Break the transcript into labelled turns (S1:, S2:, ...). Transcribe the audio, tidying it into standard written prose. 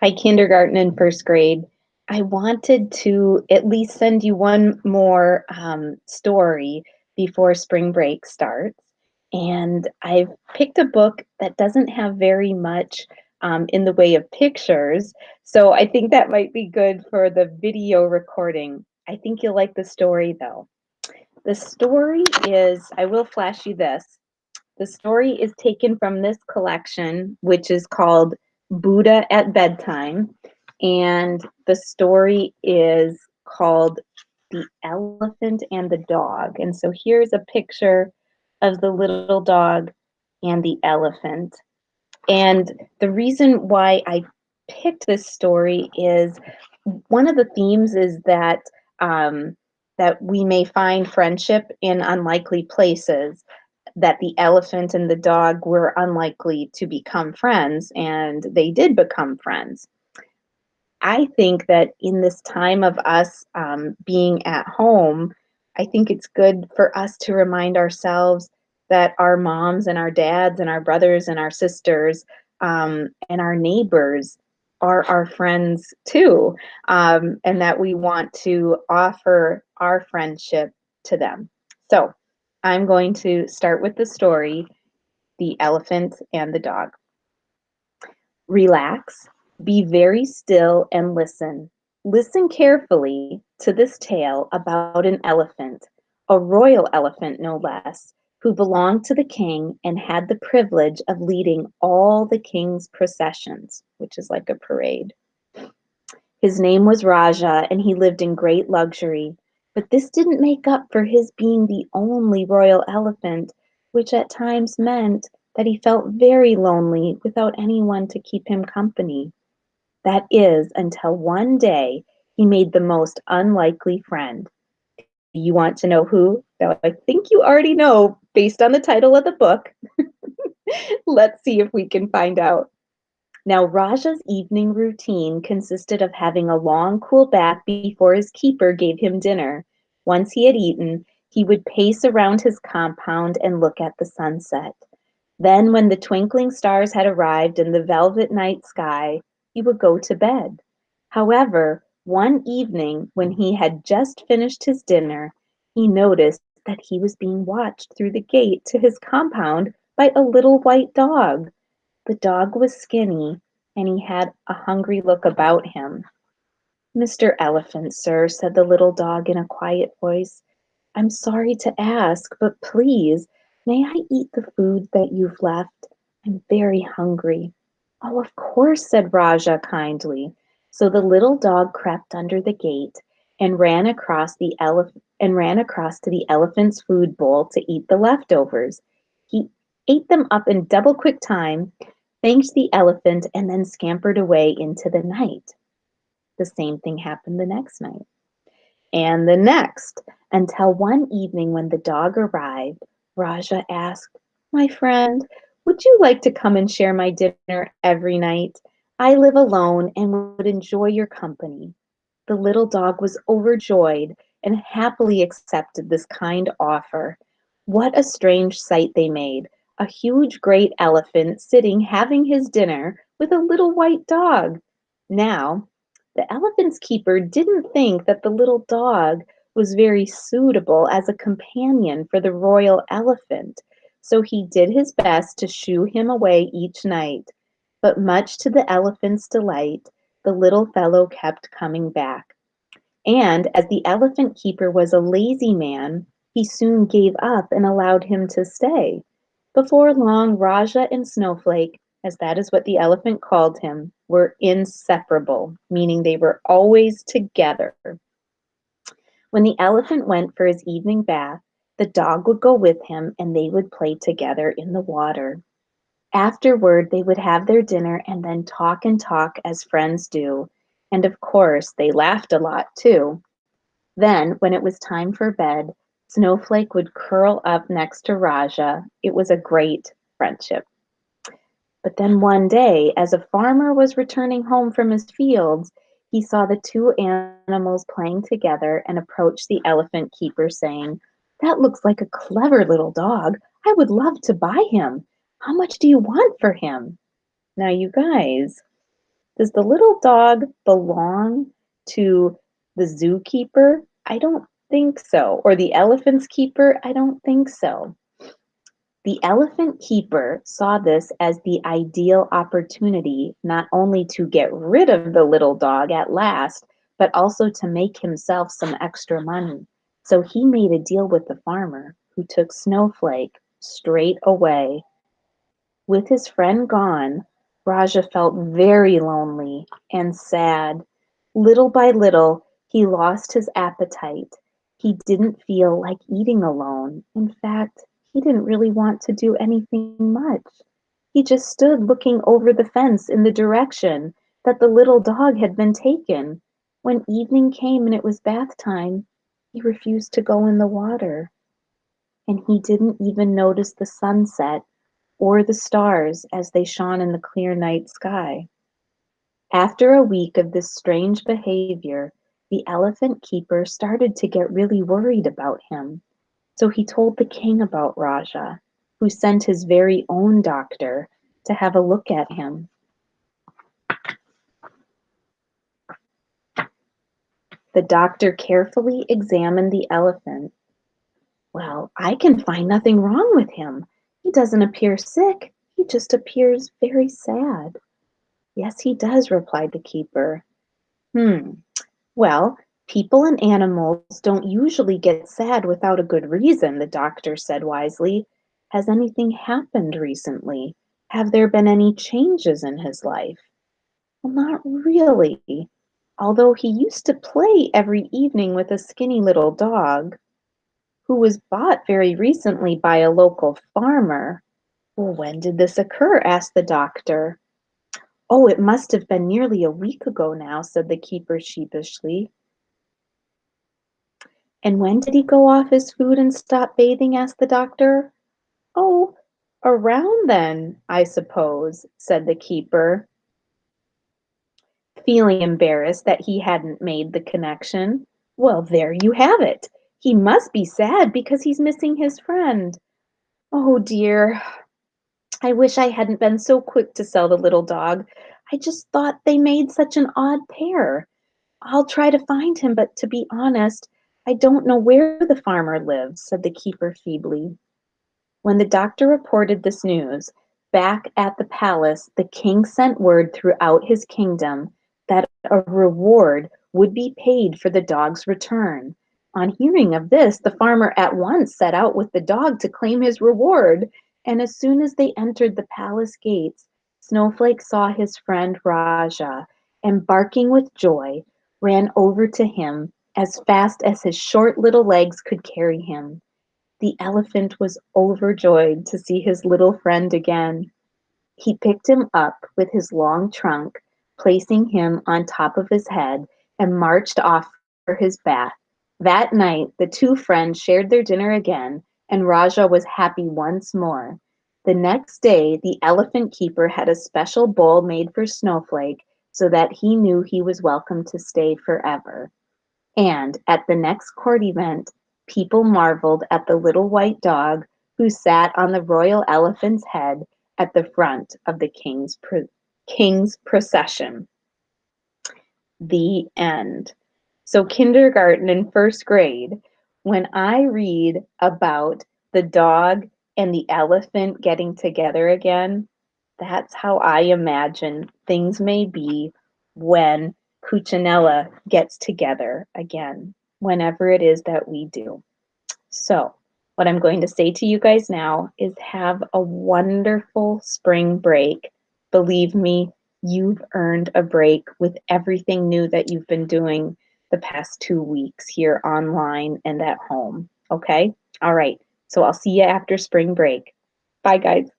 S1: Hi, kindergarten and first grade. I wanted to at least send you one more story before spring break starts. And I've picked a book that doesn't have very much in the way of pictures. So I think that might be good for the video recording. I think you'll like the story though. The story is, I will flash you this. The story is taken from this collection, which is called Buddha at Bedtime. And the story is called The Elephant and the Dog. And so here's a picture of the little dog and the elephant. And the reason why I picked this story is one of the themes is that we may find friendship in unlikely places, that the elephant and the dog were unlikely to become friends, and they did become friends. I think that in this time of us being at home, I think it's good for us to remind ourselves that our moms and our dads and our brothers and our sisters and our neighbors are our friends too, and that we want to offer our friendship to them. So I'm going to start with the story, The Elephant and the Dog. Relax, be very still and listen. Listen carefully to this tale about an elephant, a royal elephant no less, who belonged to the king and had the privilege of leading all the king's processions, which is like a parade. His name was Raja, and he lived in great luxury. But this didn't make up for his being the only royal elephant, which at times meant that he felt very lonely without anyone to keep him company. That is, until one day he made the most unlikely friend. You want to know who? Now, I think you already know based on the title of the book. Let's see if we can find out. Now, Raja's evening routine consisted of having a long, cool bath before his keeper gave him dinner. Once he had eaten, he would pace around his compound and look at the sunset. Then, when the twinkling stars had arrived in the velvet night sky, he would go to bed. However, one evening when he had just finished his dinner, he noticed that he was being watched through the gate to his compound by a little white dog. The dog was skinny, and he had a hungry look about him. "Mr. Elephant, sir," said the little dog in a quiet voice, "I'm sorry to ask, but please, may I eat the food that you've left? I'm very hungry." "Oh, of course," said Raja kindly. So the little dog crept under the gate and ran across to the elephant's food bowl to eat the leftovers. He ate them up in double quick time, thanked the elephant, and then scampered away into the night. The same thing happened the next night, and the next, until one evening when the dog arrived, Raja asked, "My friend, would you like to come and share my dinner every night? I live alone and would enjoy your company." The little dog was overjoyed and happily accepted this kind offer. What a strange sight they made! A huge great elephant sitting having his dinner with a little white dog. Now, the elephant's keeper didn't think that the little dog was very suitable as a companion for the royal elephant, so he did his best to shoo him away each night. But much to the elephant's delight, the little fellow kept coming back. And as the elephant keeper was a lazy man, he soon gave up and allowed him to stay. Before long, Raja and Snowflake, as that is what the elephant called him, were inseparable, meaning they were always together. When the elephant went for his evening bath, the dog would go with him and they would play together in the water. Afterward, they would have their dinner and then talk and talk as friends do. And of course, they laughed a lot too. Then, when it was time for bed, Snowflake would curl up next to Raja. It was a great friendship. But then one day, as a farmer was returning home from his fields, he saw the two animals playing together and approached the elephant keeper, saying, "That looks like a clever little dog. I would love to buy him. How much do you want for him?" Now, you guys, Does the little dog belong to the zookeeper? I don't think so. Or the elephant's keeper? I don't think so. The elephant keeper saw this as the ideal opportunity not only to get rid of the little dog at last, but also to make himself some extra money. So he made a deal with the farmer, who took Snowflake straight away. With his friend gone, Raja felt very lonely and sad. Little by little, he lost his appetite. He didn't feel like eating alone. In fact, he didn't really want to do anything much. He just stood looking over the fence in the direction that the little dog had been taken. When evening came and it was bath time, he refused to go in the water. And he didn't even notice the sunset or the stars as they shone in the clear night sky. After a week of this strange behavior, the elephant keeper started to get really worried about him. So he told the king about Raja, who sent his very own doctor to have a look at him. The doctor carefully examined the elephant. Well, I can find nothing wrong with him. He doesn't appear sick. He just appears very sad. Yes, he does, replied the keeper. Well, people and animals don't usually get sad without a good reason, the doctor said wisely. Has anything happened recently? Have there been any changes in his life? Well, not really. Although he used to play every evening with a skinny little dog who was bought very recently by a local farmer. Well, when did this occur? Asked the doctor. Oh, it must have been nearly a week ago now, said the keeper sheepishly. And when did he go off his food and stop bathing? Asked the doctor. Oh, around then, I suppose, said the keeper, feeling embarrassed that he hadn't made the connection. Well, there you have it. He must be sad because he's missing his friend. Oh dear, I wish I hadn't been so quick to sell the little dog. I just thought they made such an odd pair. I'll try to find him, but to be honest, I don't know where the farmer lives, said the keeper feebly. When the doctor reported this news, back at the palace, the king sent word throughout his kingdom that a reward would be paid for the dog's return. On hearing of this, the farmer at once set out with the dog to claim his reward, and as soon as they entered the palace gates, Snowflake saw his friend Raja, and barking with joy, ran over to him as fast as his short little legs could carry him. The elephant was overjoyed to see his little friend again. He picked him up with his long trunk, placing him on top of his head, and marched off for his bath. That night, the two friends shared their dinner again, and Raja was happy once more. The next day, the elephant keeper had a special bowl made for Snowflake so that he knew he was welcome to stay forever. And at the next court event, people marveled at the little white dog who sat on the royal elephant's head at the front of the king's procession. The end. So, kindergarten and first grade, when I read about the dog and the elephant getting together again, that's how I imagine things may be when Cuccinella gets together again, whenever it is that we do. So, what I'm going to say to you guys now is have a wonderful spring break. Believe me, you've earned a break with everything new that you've been doing the past 2 weeks here online and at home. Okay? All right. So, I'll see you after spring break. Bye, guys.